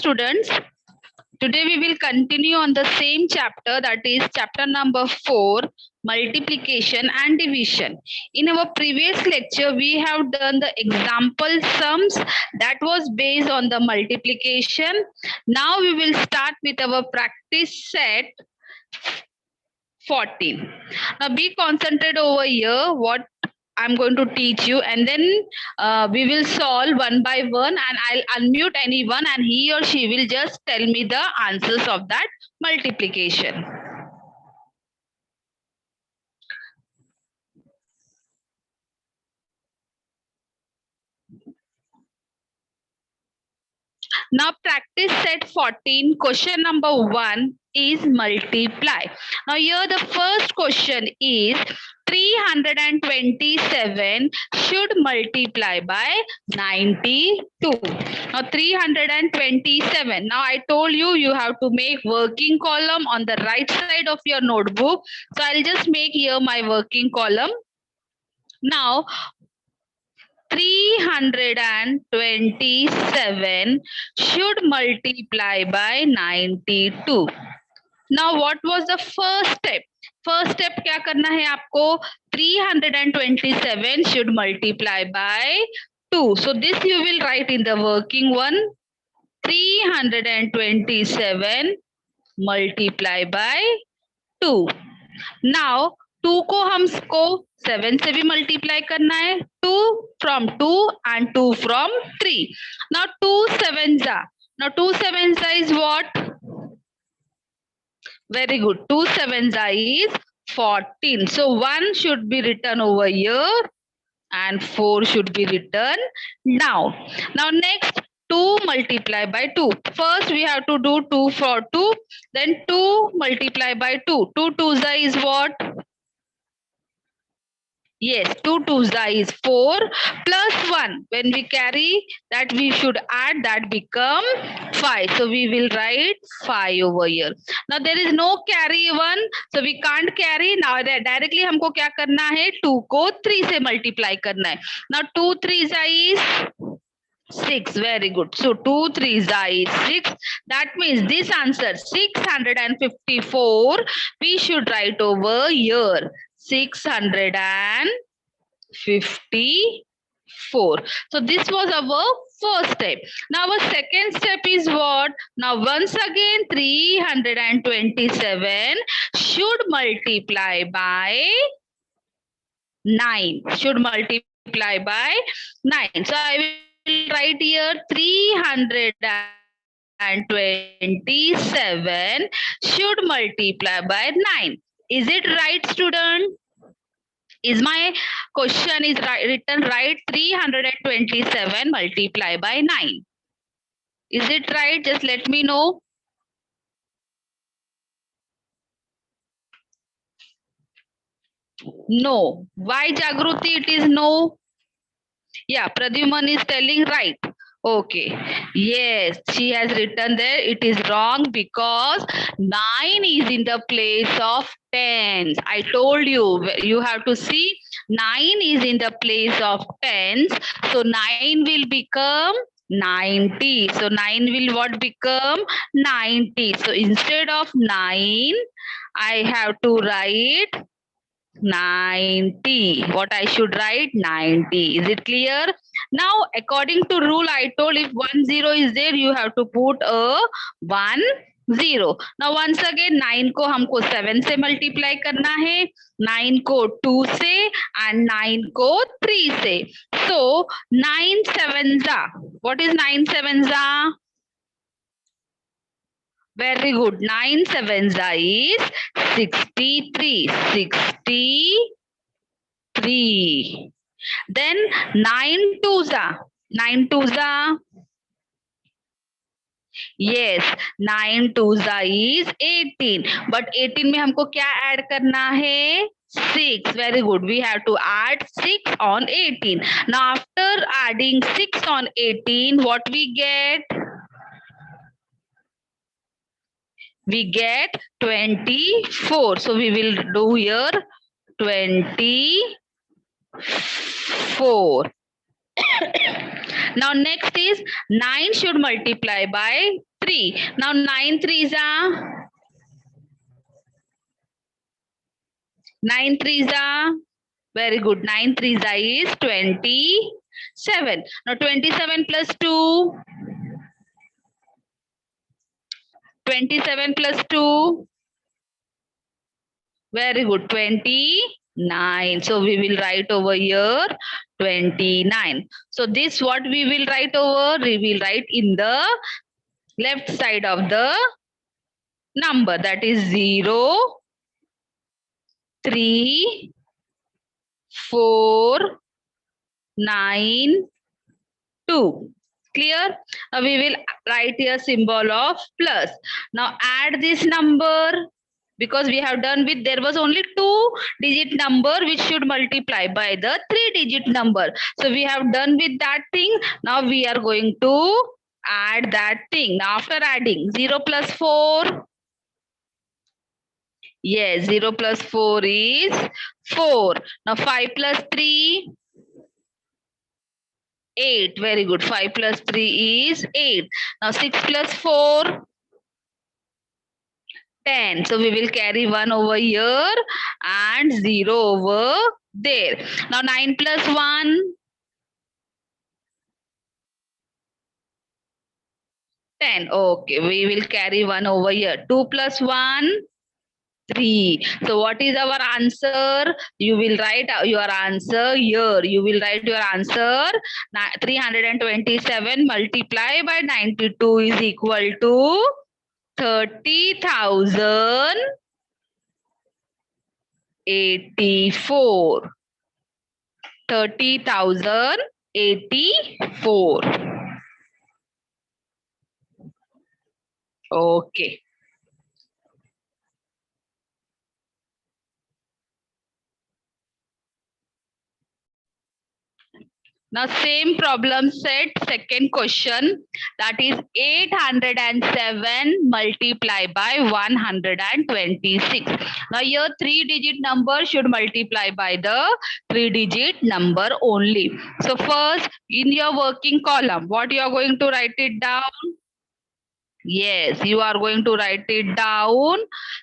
students. Today we will continue on the same chapter, that is chapter number 4, multiplication and division. In our previous lecture, we have done the example sums that was based on the multiplication. Now we will start with our practice set 14. Now be concentrated over here what I'm going to teach you, and then we will solve one by one, and I'll unmute anyone and he or she will just tell me the answers of that multiplication. Now practice set 14, question number 1 is multiply. Now here the first question is 327 should multiply by 92. Now 327. Now I told you you have to make working column on the right side of your notebook. So I'll just make here my working column. Now 327 should multiply by 92. Now what was the first step? First step क्या करना है आपको? 327 should multiply by 2. So this you will write in the working one. 327 multiply by 2. Now 2 को हमको 7 से भी multiply करना है. 2 from 2 and 2 from 3. Now 2 sevens are. Now 2 sevens are is what? Very good. 2 sevens are is 14. So 1 should be written over here and 4 should be written now. Now next 2 multiply by 2. First we have to do 2 for 2. Then 2 multiply by 2. 2 twos is what? Yes, 2 twos is 4 plus 1. When we carry that, we should add that become 5. So we will write 5 over here. Now there is no carry 1. So we can't carry. Now directly हमको क्या करना है? 2 को 3 से multiply करना है. Now 2 3s is 6. Very good. So 2 3s is 6. That means this answer 654 we should write over here. 654. So this was our first step. Now our second step is what? Now once again 327 should multiply by 9. Should multiply by 9. So I will write here 327 should multiply by 9. Is it right, student? Is my question is written right? 327 multiply by 9. Is it right? Just let me know. No. Why, Jagruti? It is no. Yeah, Pradyuman is telling right. Okay. Yes, she has written there. It is wrong because 9 is in the place of tens. I told you, you have to see 9 is in the place of tens. So 9 will become 90. So 9 will what become? 90. So instead of 9, I have to write 90. What I should write? 90. Is it clear? Now, according to rule, I told if 1 0 is there, you have to put a 1 0. Now, once again, 9 को हमको 7 से multiply करना है, 9 को 2 से and 9 को 3 से. So, 9 sevens are. What is 9 sevens are? Very good. 9 sevens is 63. 63. Then 9 twos are. 9 twos are. Yes, 9 twos is 18. But 18 में हमको क्या add करना है? 6. Very good. We have to add 6 on 18. Now after adding 6 on 18, what we get? We get 24. So we will do here 24. Now next is 9 should multiply by 3. Now 9 threes are 9 threes are very good. 9 threes are is 27. Now 27 plus 2. 27 plus 2. Very good. 29. So we will write over here 29. So this what we will write over? We will write in the left side of the number, that is 0, 3, 4, 9, 2. Clear? Now we will write here symbol of plus. Now add this number, because we have done with, there was only 2-digit number which should multiply by the 3-digit number. So we have done with that thing. Now we are going to add that thing. Now after adding 0 plus 4. Yes, 0 plus 4 is 4. Now 5 plus 3. 8. Very good. 5 plus 3 is 8. Now 6 plus 4. 10. So we will carry 1 over here and 0 over there. Now 9 plus 1. 10. Okay, we will carry 1 over here. 2 plus 1. 3. So what is our answer? You will write your answer here. You will write your answer. 327 multiplied by 92 is equal to 30,084. 30,084. Okay. Now same problem set, second question, that is 807 multiplied by 126. Now here 3-digit number should multiply by the 3-digit number only. So first in your working column, what you are going to write it down? Yes, you are going to write it down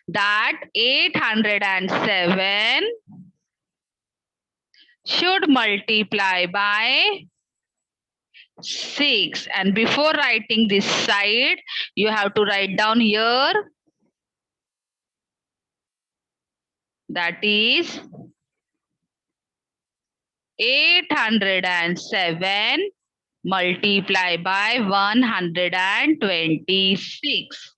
that 807 should multiply by 6. And before writing this side, you have to write down here, that is 807 multiplied by 126.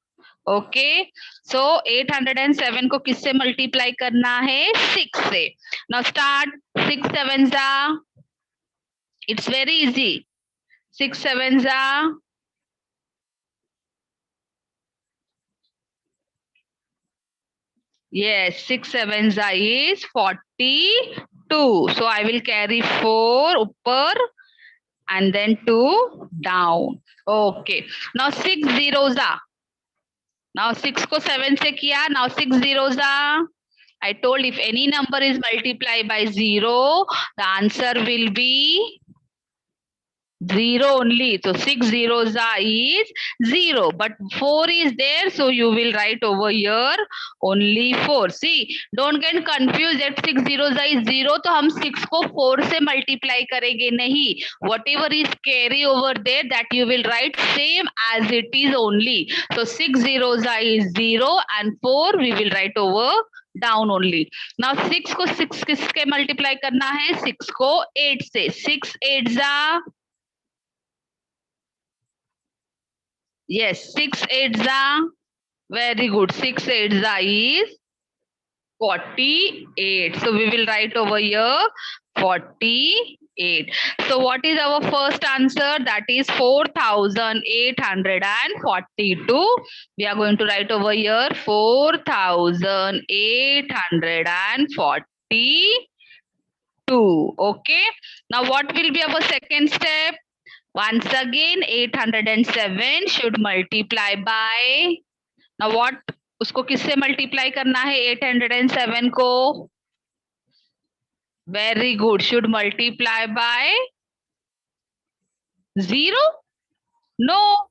Okay, सो 807 को किससे multiply करना है? 6 से. Now start. 6 7s are, it's very easy. 6 7s are, yes, 6 7s are is 42. So I will carry 4 upper and then 2 down. Okay. Now 6 zeros are. Now 6 को 7 से किया. Now 6 zeros are. I told if any number is multiplied by 0, the answer will be 0 only. So 6 zeros are is 0, but 4 is there, so you will write over here only 4. See, don't get confused that 6 zeros are is 0, तो हम 6 को 4 से multiply करेंगे नहीं. Whatever is carry over there, that you will write same as it is only. So 6 zeros are is 0 and 4 we will write over down only. Now 6 को 6 किसके multiply करना है? 6 को 8 से. 6 8s are, yes, 6 8s are, very good. 6 8s are is 48. So we will write over here 48. So what is our first answer? That is 4,842. We are going to write over here 4,842. Okay. Now what will be our second step? Once again 807 should multiply by, now what, उसको किससे multiply करना है? 807 को, very good, should multiply by 0? No,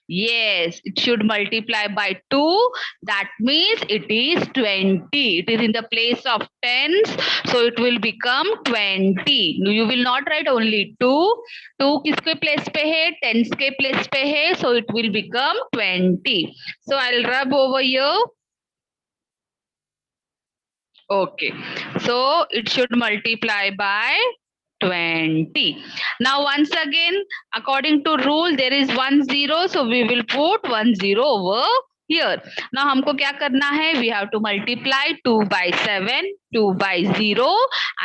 Yes, it should multiply by 2. That means it is 20. It is in the place of tens, so it will become 20. You will not write only 2. 2 किसके place पे है? Tens के place पे है, so it will become 20. So I'll rub over here. Okay, so it should multiply by 20. Now once again, according to rule, there is 10, so we will put 10 over here. Now हमको क्या करना है? We have to multiply 2 by 7, 2 by 0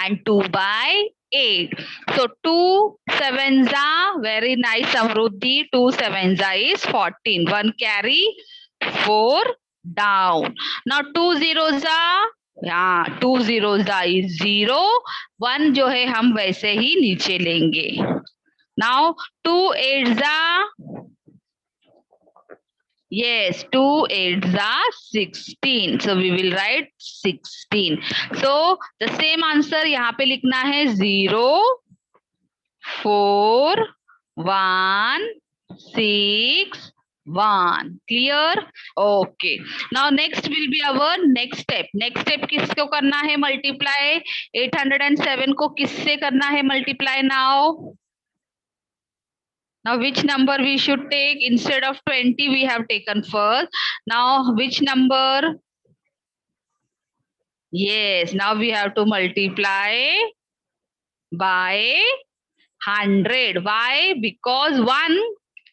and 2 by 8. So 2 sevens are very nice, Samruddhi. 2 sevens are is 14. 1 carry, 4 down. Now 2 zeros are, हाँ 2 zeros are 0. 1 जो है हम वैसे ही नीचे लेंगे. Now 2 eights are, yes, 2 eights are 16. So we will write 16. So the same answer यहाँ पे लिखना है 0, 4, 1, 6, 1. Clear? Okay. Now next will be our next step. Next step किसको करना है multiply? 807 को किससे करना है multiply now? Now which number we should take? Instead of 20 we have taken first. Now which number? Yes, now we have to multiply by 100. Why? Because 1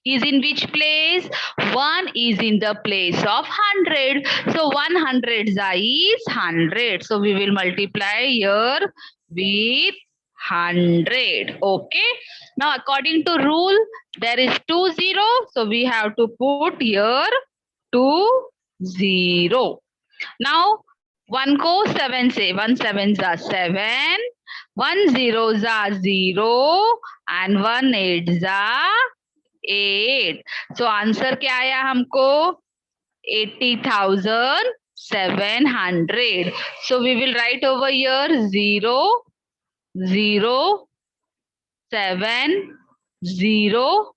is in which place? 1 is in the place of 100. So 100 is 100. So we will multiply here with 100. Okay. Now according to rule, there is 2 0. So we have to put here 2 0. Now 1 को 7 से, 1 sevens are 7, 1 zeros are 0 and 1 eights are 8. So answer क्या आया हमको? 80,700. So we will write over here 0, 0, 7, 0,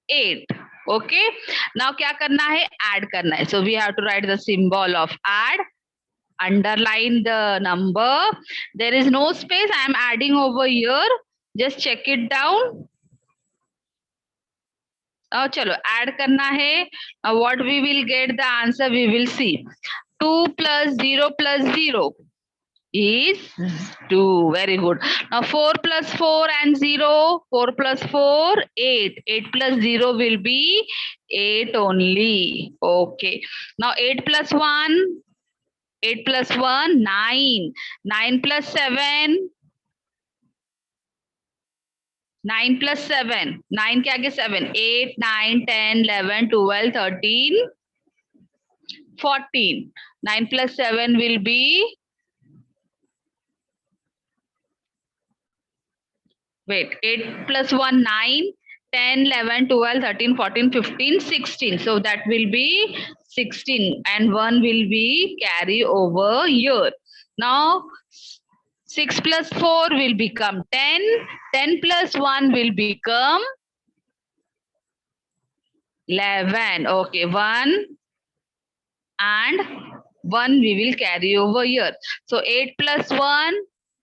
8. Okay. Now क्या करना है? Add करना है. So we have to write the symbol of add. Underline the number. There is no space. I am adding over here. Just check it down. चलो add करना है. What we will get the answer we will see. 2 plus 0 plus 0 is 2. Very good. Now 4 plus 4 and 0. 4 plus 4, 8. 8 plus 0 will be 8 only. Okay. Now 8 plus 1. 8 plus 1, 9. 9 plus 7. 9 plus 7. 9 के आगे 7. 8, 9, 10, 11, 12, 13, 14. 9 plus 7 will be, wait, 8 plus 1, 9, 10, 11, 12, 13, 14, 15, 16. So that will be 16 and 1 will be carry over here. Now 6 plus 4 will become 10. 10 plus 1 will become 11. Okay, 1 and 1 we will carry over here. So 8 plus 1,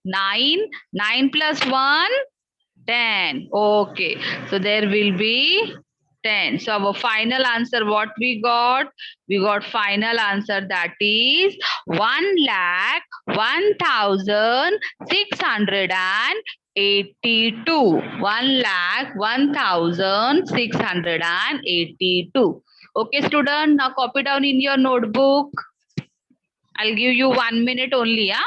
9. 9 plus 1, 10. Okay, so there will be 10. So our final answer, what we got? We got final answer that is 1,01,682. 1,01,682. Okay, student, now copy down in your notebook. I'll give you 1 minute only, yeah?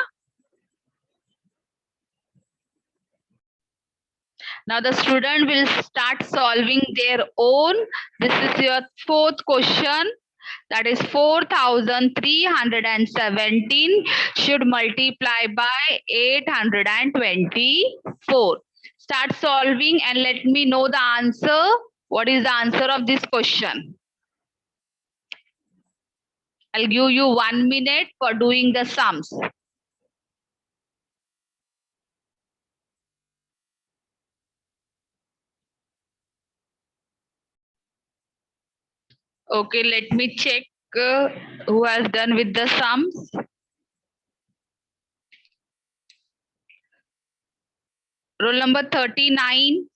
Now the student will start solving their own. This is your fourth question. That is 4,317 should multiply by 824. Start solving and let me know the answer. What is the answer of this question? I'll give you 1 minute for doing the sums. Okay, let me check who has done with the sums. Roll number 39,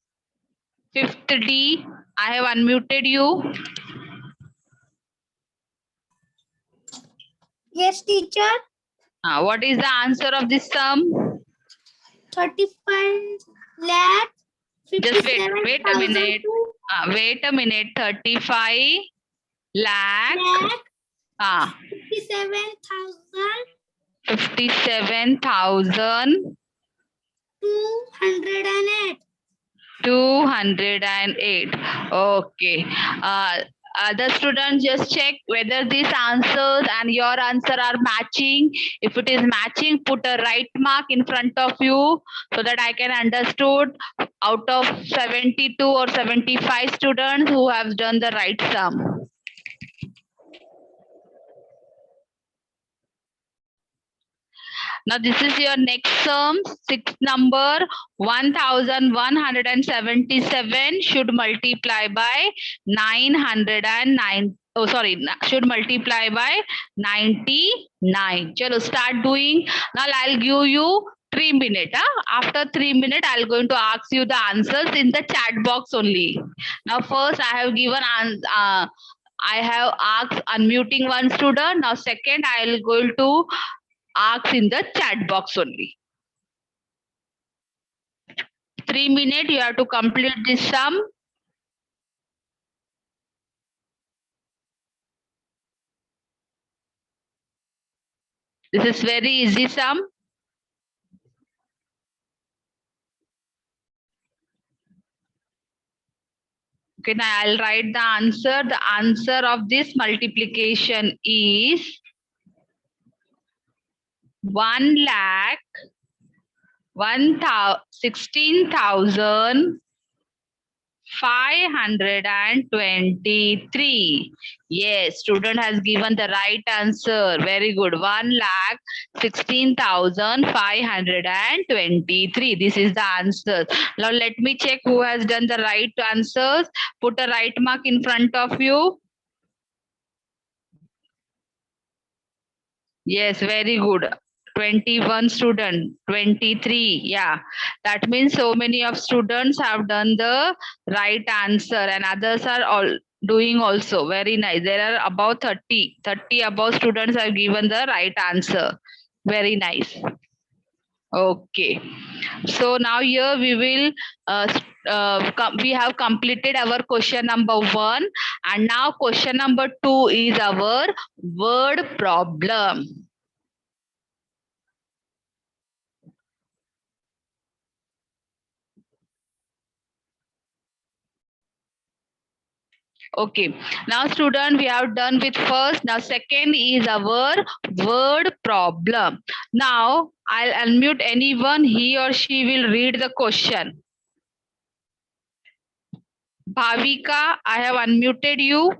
fifth D. I have unmuted you. Yes, teacher. What is the answer of this sum? 35 lakh Just wait a minute. 57,000 Wait a minute. 35 lakh. 57,000. 208. 208. Okay. Other students, just check whether these answers and your answer are matching. If it is matching, put a right mark in front of you so that I can understood out of 72 or 75 students who have done the right sum. Now this is your next sum. Sixth number 1177 should multiply by 909. Oh, sorry, should multiply by 99. Chalo, start doing. Now I'll give you 3 minutes. After 3 minutes, I'll going to ask you the answers in the chat box only. Now first I have given I have asked unmuting one student. Now second, I'll going to ask in the chat box only. 3 minutes, you have to complete this sum. This is very easy sum. Okay, now I'll write the answer. The answer of this multiplication is 1 lakh 16,523. Yes, student has given the right answer. Very good. 1,16,523. This is the answer. Now let me check who has done the right answers. Put a right mark in front of you. Yes, very good. 21 student, 23. Yeah, that means so many of students have done the right answer and others are all doing also. Very nice. There are about 30 above students have given the right answer. Very nice. Okay. So now here we will we have completed our question number 1 and now question number 2 is our word problem. Okay. Now student, we have done with first. Now second is our word problem. Now I'll unmute anyone. He or she will read the question. Bhavika, I have unmuted you.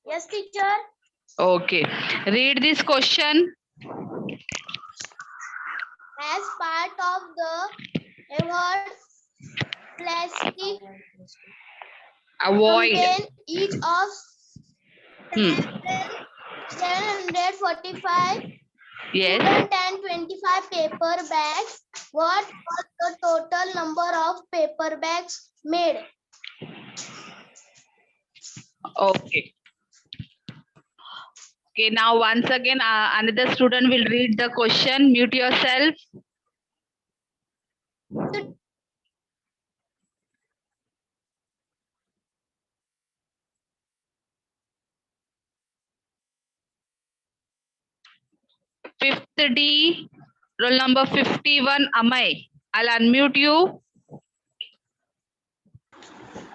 Yes, teacher. Okay. Read this question. As part of the award, plastic Avoid. contain each of Hmm. 745 Yes. student and 25 paper bags. What was the total number of paper bags made? Okay. Okay. Now once again, another student will read the question. Mute yourself. Fifth D, roll number 51, Amay. I'll unmute you.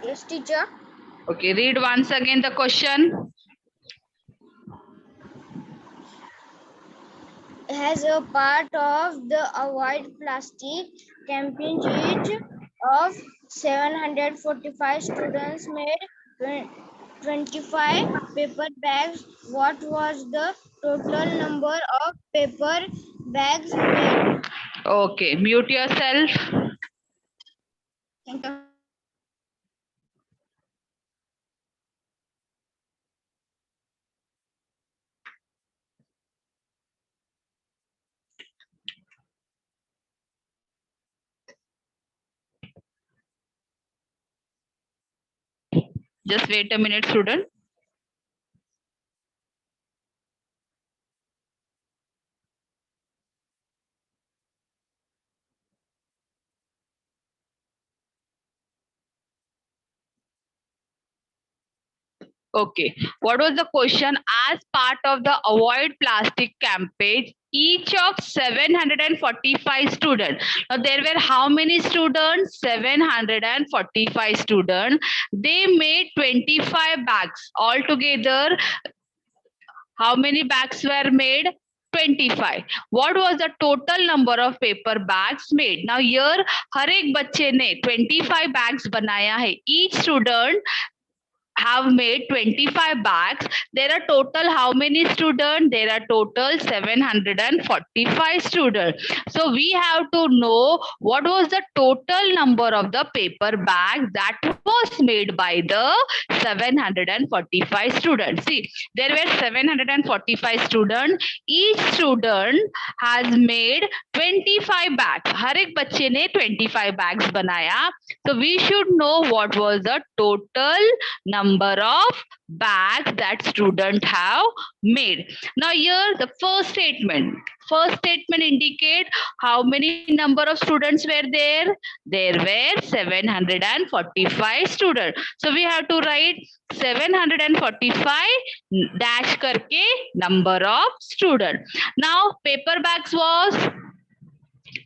Yes, teacher. Okay, read once again the question. As a part of the avoid plastic campaign, each of 745 students made 25 paper bags. What was the total number of paper bags made? Okay, mute yourself. Just wait a minute, student. Okay, what was the question? As part of the Avoid Plastic campaign, each of 745 students. Now, there were how many students? 745 students. They made 25 bags. Altogether, how many bags were made? 25. What was the total number of paper bags made? Now here हर एक बच्चे ने 25 bags बनाया है. Each student have made 25 bags. There are total how many students? There are total 745 students. So we have to know what was the total number of the paper bags that was made by the 745 students. See, there were 745 students. Each student has made 25 bags. हर एक बच्चे ने 25 bags बनाया. So we should know what was the total number of bags that student have made. Now here the first statement indicate how many number of students were there. There were 745 students. So we have to write 745 dash करके number of student. Now paper bags was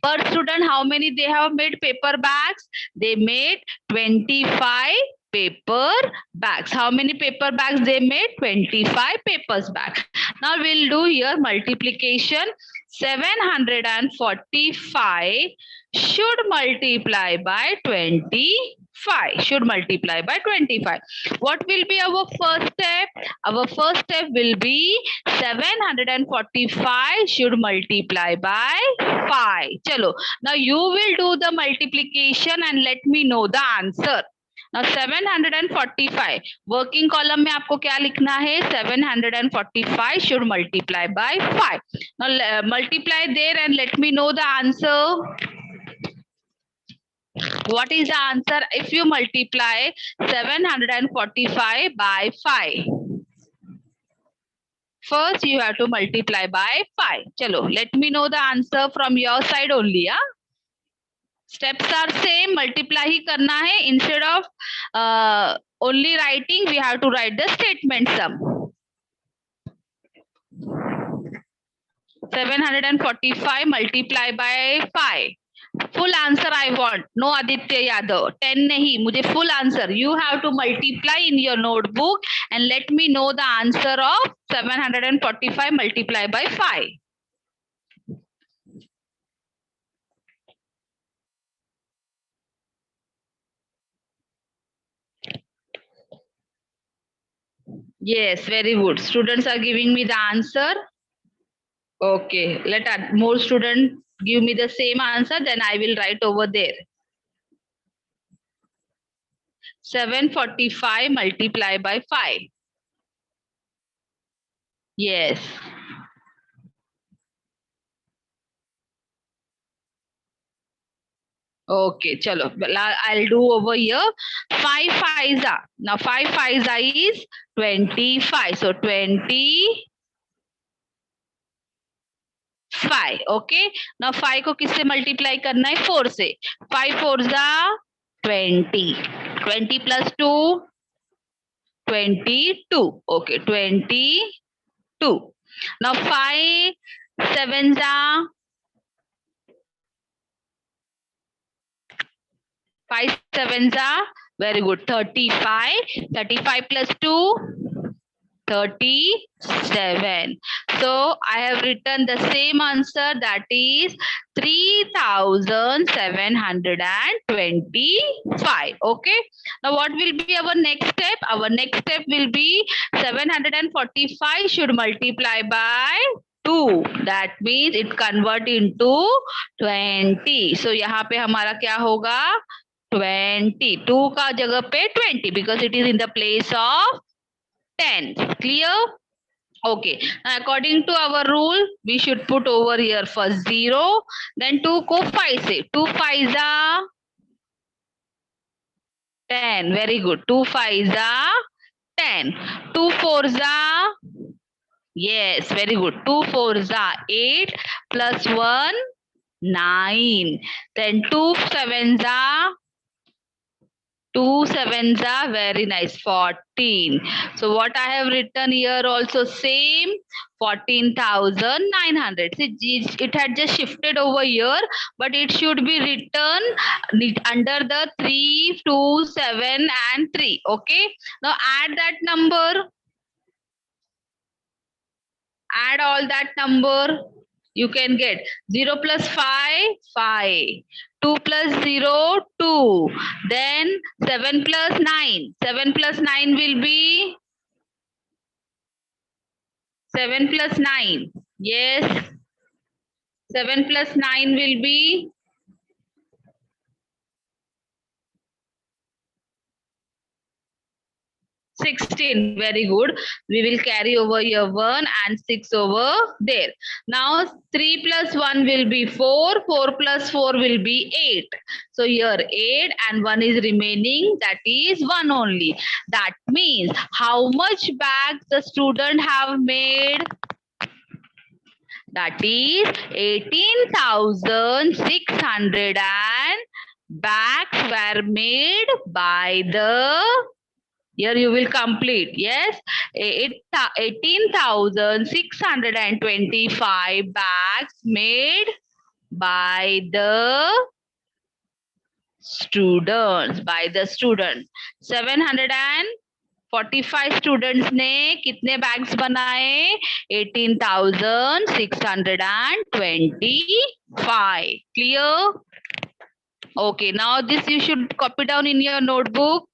per student. How many they have made paper bags? They made 25 paper bags. How many paper bags they made? 25 papers bags. Now we'll do here multiplication. 745 should multiply by 25. Should multiply by 25. What will be our first step? Our first step will be 745 should multiply by 5. Chalo. Now you will do the multiplication and let me know the answer. Now 745 working column में आपको क्या लिखना है? 745 should multiply by 5. Now multiply there and let me know the answer. What is the answer if you multiply 745 by 5? First you have to multiply by 5. Chalo, let me know the answer from your side only. Yeah? Steps are same, multiply ही करना है. Instead of only writing, we have to write the statement sum. 745 multiply by 5. Full answer I want. No Aditya Yadav. 10 nahi. मुझे full answer. You have to multiply in your notebook and let me know the answer of 745 multiply by 5. Yes, very good. Students are giving me the answer. Okay, let more students give me the same answer, then I will write over there. 745 multiply by 5. Yes. Okay, chalo. I'll do over here. 5 5s are. Now 5 5s are is 25. So 25. Okay. Now 5 को किससे multiply करना है? 4 से. 5 4s are 20. 20 plus 2, 22. Okay, 22. Now 5 7s are 5 7s are very good. 35. 35 plus 2, 37. So I have written the same answer, that is 3725. Okay. Now what will be our next step? Our next step will be 745 should multiply by 2, that means it convert into 20. So यहाँ पे हमारा क्या होगा 20, 2 का जगह पे 20 because it is in the place of 10. Clear? Okay. Now, according to our rule, we should put over here first 0, then 2 को 5 से 2 5 are 10. Very good. 2 5 are 10. 2 4 are yes, very good. 2 4 are 8 plus 1 9. Then 2 7s are 2 7s are very nice 14. So what I have written here also same 14,900. See, it had just shifted over here, but it should be written under the 3 2 7 and 3. Okay, now add that number, add all that number. You can get 0 plus 5 5, 2 plus 0 2, then 7 plus 9, 7 plus 9 will be 7 plus 9, yes, 7 plus 9 will be 16. Very good. We will carry over here 1 and 6 over there. Now 3 plus 1 will be 4. 4 plus 4 will be 8. So here 8 and 1 is remaining. That is 1 only. That means how much bags the student have made? That is 18,600 and bags were made by the, here you will complete, yes, 18,625 bags made by the students, 745 students ने कितने bags बनाए? 18,625. Clear? Okay, now this you should copy down in your notebook.